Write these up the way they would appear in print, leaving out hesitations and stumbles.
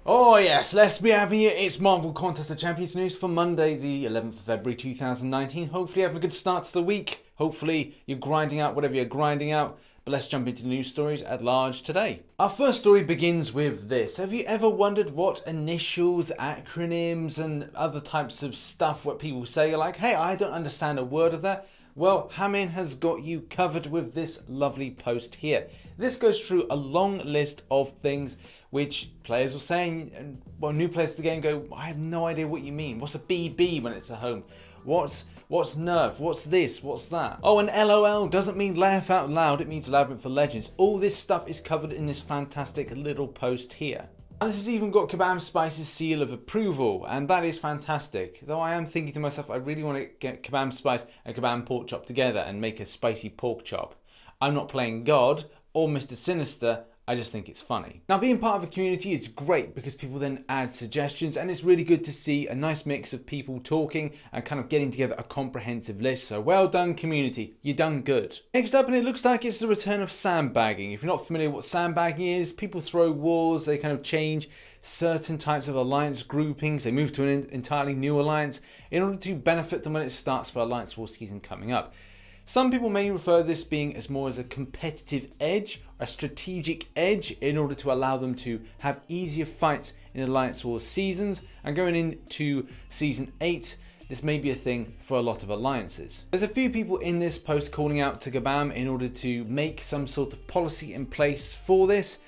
Oh yes, let's be having it. It's Marvel Contest of Champions news for Monday, the 11th of February 2019. Hopefully having a good start to the week. Hopefully you're grinding out whatever you're grinding out. But let's jump into the news stories at large today. Our first story begins with this. Have you ever wondered what initials, acronyms and other types of stuff what people say like, hey, I don't understand a word of that? Well, Hamin has got you covered with this lovely post here. This goes through a long list of things which players were saying, and well, new players to the game go, I have no idea what you mean. What's a BB when it's a home? What's NERF? What's this? What's that? Oh, and LOL doesn't mean laugh out loud, it means Labyrinth for Legends. All this stuff is covered in this fantastic little post here. And this has even got Kabam Spice's seal of approval, and that is fantastic. Though I am thinking to myself, I really want to get Kabam Spice and Kabam Pork Chop together and make a spicy pork chop. I'm not playing God or Mr. Sinister, I just think it's funny. Now, being part of a community is great because people then add suggestions, and it's really good to see a nice mix of people talking and kind of getting together a comprehensive list. So well done, community. You done good. Next up, and it looks like it's the return of sandbagging. If you're not familiar with what sandbagging is, people throw walls, they kind of change certain types of alliance groupings, they move to an entirely new alliance in order to benefit them when it starts for Alliance War season coming up. Some people may refer to this being as more as a competitive edge, a strategic edge in order to allow them to have easier fights in Alliance War seasons, and going into Season 8, this may be a thing for a lot of alliances. There's a few people in this post calling out to Kabam in order to make some sort of policy in place for this,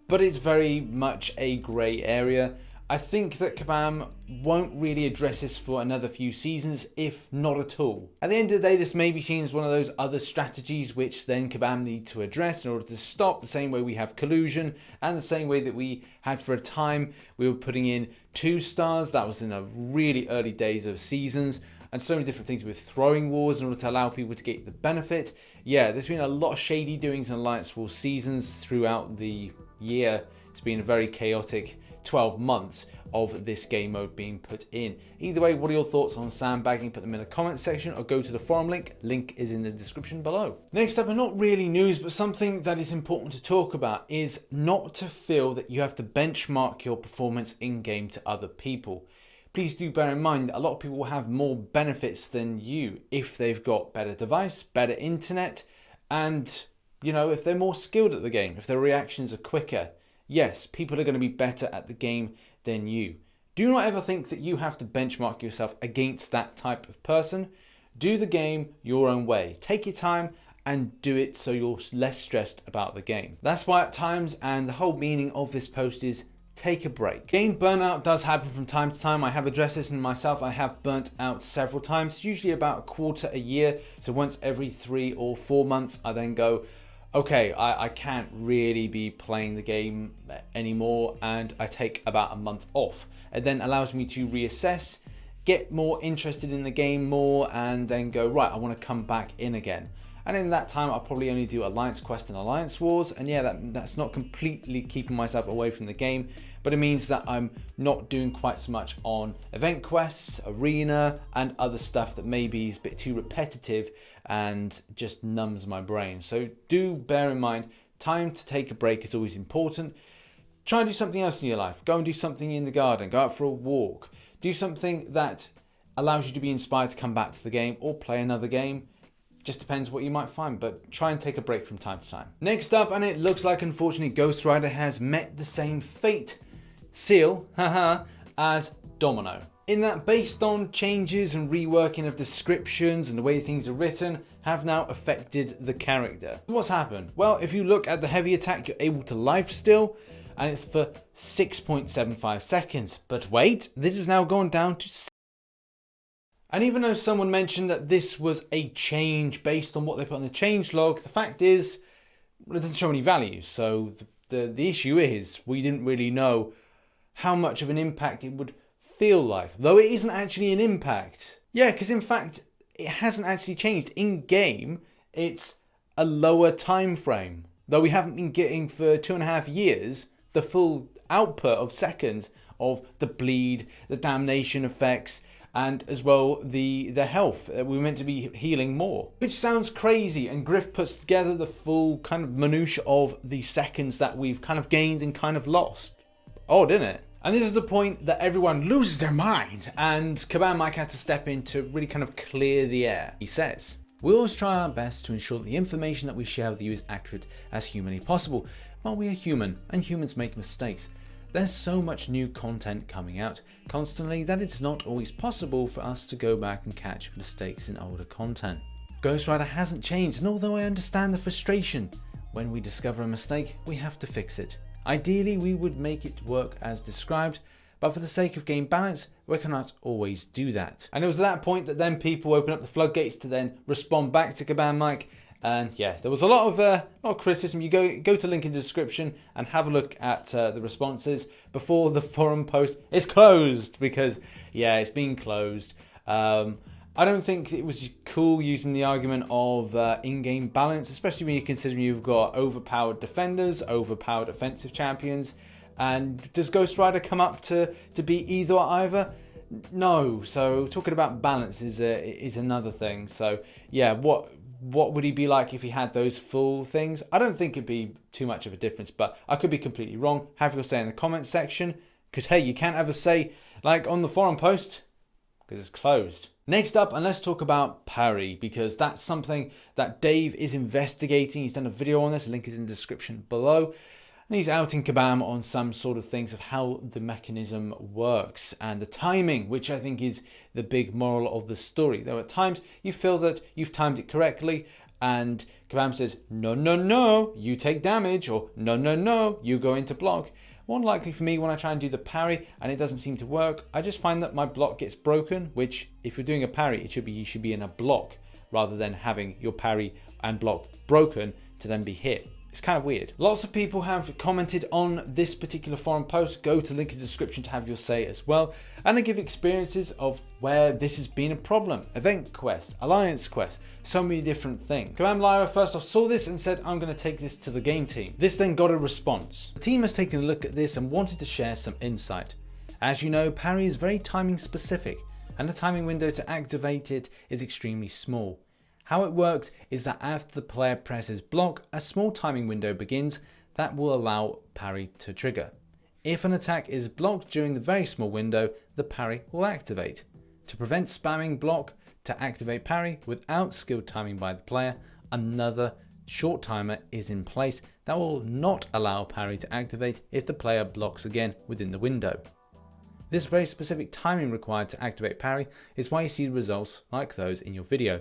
but it's very much a grey area. I think that Kabam won't really address this for another few seasons, if not at all. At the end of the day, this may be seen as one of those other strategies which then Kabam need to address in order to stop, the same way we have collusion, and the same way that we had for a time, we were putting in 2 stars, that was in the really early days of seasons, and so many different things with throwing wars in order to allow people to get the benefit. Yeah, there's been a lot of shady doings in Alliance War seasons throughout the year. It's been a very chaotic 12 months of this game mode being put in. Either way, what are your thoughts on sandbagging? Put them in the comment section or go to the forum link. Link is in the description below. Next up, and not really news, but something that is important to talk about, is not to feel that you have to benchmark your performance in game to other people. Please do bear in mind that a lot of people will have more benefits than you if they've got better device, better internet, and you know, if they're more skilled at the game, if their reactions are quicker. Yes, people are going to be better at the game than you. Do not ever think that you have to benchmark yourself against that type of person. Do the game your own way. Take your time and do it so you're less stressed about the game. That's why at times, and the whole meaning of this post is, take a break. Game burnout does happen from time to time. I have addressed this in myself. I have burnt out several times, usually about a quarter a year. So once every 3 or 4 months, I then go, okay, I can't really be playing the game anymore, and I take about a month off. It then allows me to reassess, get more interested in the game more, and then go, right, I want to come back in again. And in that time, I'll probably only do Alliance Quest and Alliance Wars, and yeah, that's not completely keeping myself away from the game, but it means that I'm not doing quite so much on event quests, arena, and other stuff that maybe is a bit too repetitive and just numbs my brain. So do bear in mind, time to take a break is always important. Try and do something else in your life. Go and do something in the garden, go out for a walk, do something that allows you to be inspired to come back to the game or play another game. Just depends what you might find, but try and take a break from time to time. Next up, and it looks like unfortunately Ghost Rider has met the same fate, seal, as Domino. In that, based on changes and reworking of descriptions and the way things are written, have now affected the character. What's happened? Well, if you look at the heavy attack, you're able to life steal, and it's for 6.75 seconds. But wait, this has now gone down to 6. And even though someone mentioned that this was a change based on what they put on the change log, the fact is, well, it doesn't show any values. So the issue is, we didn't really know how much of an impact it would feel like, though it isn't actually an impact. Yeah, because in fact, it hasn't actually changed. In game, it's a lower time frame. Though we haven't been getting for 2.5 years the full output of seconds of the bleed, the damnation effects, and as well the health. We're meant to be healing more, which sounds crazy, and Griff puts together the full kind of minutiae of the seconds that we've kind of gained and kind of lost. odd, isn't it? And this is the point that everyone loses their mind, and Caban Mike has to step in to really kind of clear the air. He says, "We always try our best to ensure that the information that we share with you is accurate as humanly possible. While we are human, and humans make mistakes, there's so much new content coming out constantly that it's not always possible for us to go back and catch mistakes in older content. Ghost Rider hasn't changed, and although I understand the frustration, when we discover a mistake, we have to fix it. Ideally, we would make it work as described, but for the sake of game balance, we cannot always do that." And it was at that point that then people opened up the floodgates to then respond back to Caban Mike. And yeah, there was a lot of criticism. You go to link in the description and have a look at the responses before the forum post is closed, because yeah, it's been closed. I don't think it was cool using the argument of in-game balance, especially when you consider you've got overpowered defenders, overpowered offensive champions. And does Ghost Rider come up to be either or either? No. So talking about balance is another thing. So yeah, what would he be like if he had those full things? I don't think it'd be too much of a difference, but I could be completely wrong. Have your say in the comment section, because hey, you can't have a say like on the forum post because it's closed. Next up, and let's talk about Parry, because that's something that Dave is investigating. He's done a video on this, link is in the description below. And he's outing Caban on some sort of things of how the mechanism works and the timing, which I think is the big moral of the story. Though at times you feel that you've timed it correctly, and Caban says, no, no, no, you take damage, or no, no, no, you go into block. More likely for me, when I try and do the parry and it doesn't seem to work, I just find that my block gets broken, which if you're doing a parry, you should be in a block rather than having your parry and block broken to then be hit. It's kind of weird. Lots of people have commented on this particular forum post. Go to link in the description to have your say as well. And they give experiences of where this has been a problem. Event quest, alliance quest, so many different things. Caban Lyra first off saw this and said, I'm going to take this to the game team. This then got a response. The team has taken a look at this and wanted to share some insight. As you know, Parry is very timing specific, and the timing window to activate it is extremely small. How it works is that after the player presses block, a small timing window begins that will allow parry to trigger. If an attack is blocked during the very small window, the parry will activate. To prevent spamming block to activate parry without skilled timing by the player, another short timer is in place that will not allow parry to activate if the player blocks again within the window. This very specific timing required to activate parry is why you see results like those in your video.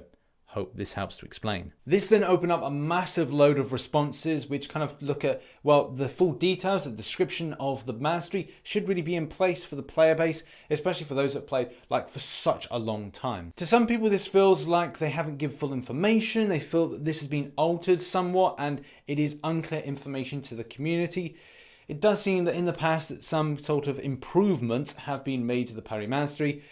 Hope this helps to explain. This then opened up a massive load of responses which kind of look at, well, the full details, the description of the mastery should really be in place for the player base, especially for those that played like for such a long time. To some people this feels like they haven't given full information, they feel that this has been altered somewhat and it is unclear information to the community. It does seem that in the past that some sort of improvements have been made to the parry mastery.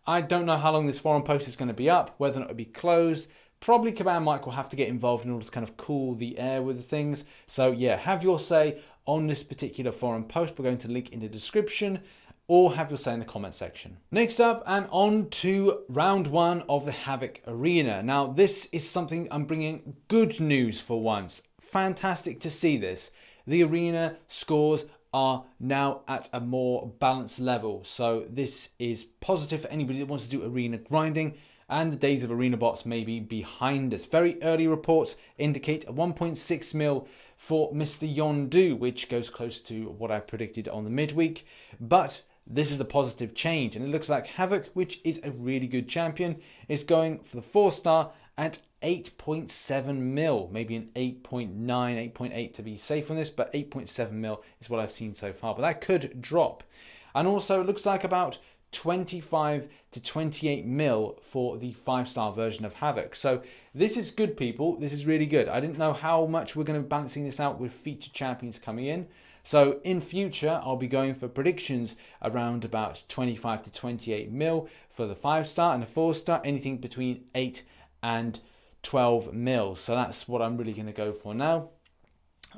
I don't know how long this forum post is going to be up, whether or not it'll be closed. Probably Caban Mike will have to get involved in order to kind of cool the air with things. So yeah, have your say on this particular forum post. We're going to link in the description, or have your say in the comment section. Next up, and on to round one of the Havoc Arena. Now this is something I'm bringing good news for once. Fantastic to see this. The arena scores are now at a more balanced level. So this is positive for anybody that wants to do arena grinding, and the days of arena bots may be behind us. Very early reports indicate a 1.6 mil for Mr. Yondu, which goes close to what I predicted on the midweek. But this is a positive change, and it looks like Havoc, which is a really good champion, is going for the 4-star at 8.7 mil, maybe an 8.9, 8.8 to be safe on this, but 8.7 mil is what I've seen so far, but that could drop. And also it looks like about 25 to 28 mil for the 5-star version of Havoc. So this is good, people. This is really good. I didn't know how much we're going to be balancing this out with featured champions coming in. So in future, I'll be going for predictions around about 25 to 28 mil for the 5-star, and the 4-star, anything between 8 and 12 mil. So that's what I'm really going to go for now.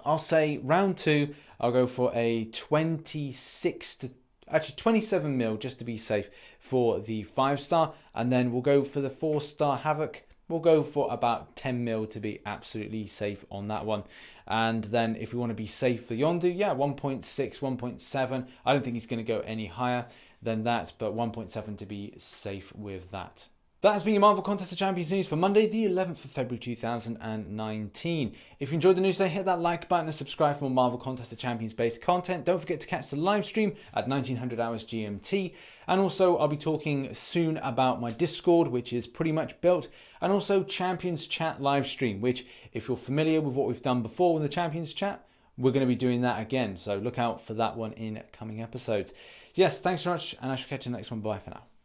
I'll say round 2, I'll go for a 27 mil just to be safe for the 5-star, and then we'll go for the 4-star Havoc we'll go for about 10 mil to be absolutely safe on that one. And then if we want to be safe for Yondu, yeah, 1.6, 1.7. I don't think he's going to go any higher than that, but 1.7 to be safe with that. That has been your Marvel Contest of Champions news for Monday, the 11th of February 2019. If you enjoyed the news today, hit that like button and subscribe for more Marvel Contest of Champions based content. Don't forget to catch the live stream at 1900 hours GMT. And also, I'll be talking soon about my Discord, which is pretty much built, and also Champions Chat live stream, which, if you're familiar with what we've done before with the Champions Chat, we're going to be doing that again. So look out for that one in coming episodes. Yes, thanks very much, and I shall catch you in the next one. Bye for now.